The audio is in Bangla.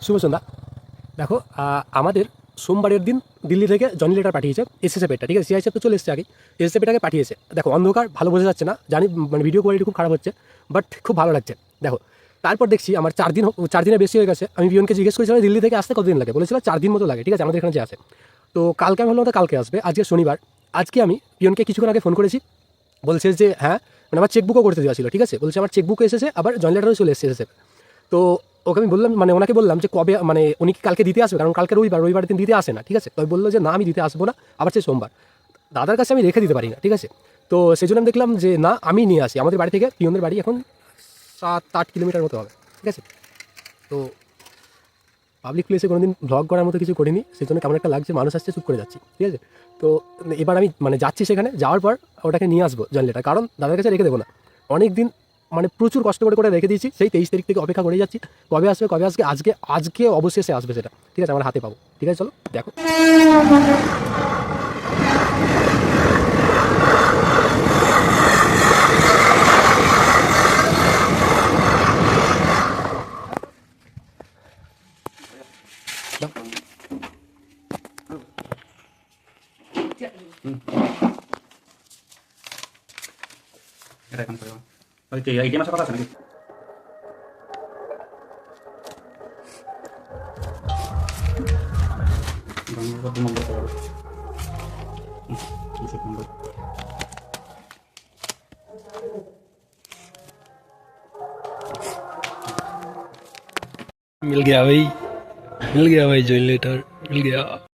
শুভ সন্ধ্যা। দেখো আমাদের সোমবারের দিন দিল্লি থেকে জনি লেটার পাঠিয়েছে এসএসএফটা, ঠিক আছে, সিআইএসএফ তো চলে এসেছে আগেই, এসএসএফটাকে পাঠিয়েছে। দেখো অন্ধকার ভালো বোঝা যাচ্ছে না জানি, মানে ভিডিও কোয়ালিটি খুব খারাপ হচ্ছে, বাট খুব ভালো লাগছে। দেখো তারপর দেখছি আমার 4 দিনের বেশি হয়ে গেছে। আমি পিয়নকে জিজ্ঞেস করেছিলাম দিল্লি থেকে আসতে কতদিন লাগে, বলেছিল 4 দিন মতো লাগে, ঠিক আছে, আমাদের এখানে যে আসে। তো কালকে আমি ভাবলাম তো কালকে আসবে, আজকে শনিবার। আজকে আমি পিয়নকে কিছুক্ষণ আগে ফোন করেছি, বলছে যে হ্যাঁ, মানে আমার চেকবুকও করতে দেওয়া ছিল, ঠিক আছে, বলছে আমার চেকবুক এসেছে, আবার জয়েন লেটারও চলে এসেছে এসেছে। তো ওকে আমি বললাম, মানে ওনাকে বললাম যে কবে, মানে উনি কি কালকে দিতে আসবে, কারণ কালকে রবিবার দিন দিতে আসে না, ঠিক আছে। তো বললো যে না আমি দিতে আসবো না, আবার সে সোমবার। দাদার কাছে আমি রেখে দিতে পারি না, ঠিক আছে। তো সেই জন্য আমি দেখলাম যে না আমি নিয়ে আসি, আমাদের বাড়ি থেকে পিয়নদের বাড়ি এখন 7-8 কিলোমিটার মতো হবে, ঠিক আছে। তো পাবলিক প্লেসে কোনোদিন ভ্লগ করার মতো কিছু করিনি, সেই জন্য কেমন একটা লাগছে, মানুষ আসছে চুপ করে যাচ্ছি, ঠিক আছে। তো এবার আমি মানে যাচ্ছি সেখানে, যাওয়ার পর ওটাকে নিয়ে আসবো জয়েন লেটার, কারণ দাদার কাছে রেখে দেবো না। অনেক দিন মানে প্রচুর কষ্ট করে করে রেখে দিয়েছি, সেই 23 তারিখ থেকে অপেক্ষা করে যাচ্ছি কবে আসবে কবে আসবে। আজকে আজকে অবশেষে আসবে সেটা, ঠিক আছে, আমার হাতে পাবো, ঠিক আছে, চলো দেখো। এটা এখন করবো। ওই যে এটিএম আসার কথা আছে নাকি? দু নম্বর করবো। 200 নম্বর। मिल गया भाई, मिल गया भाई जॉइन लेटर, मिल गया।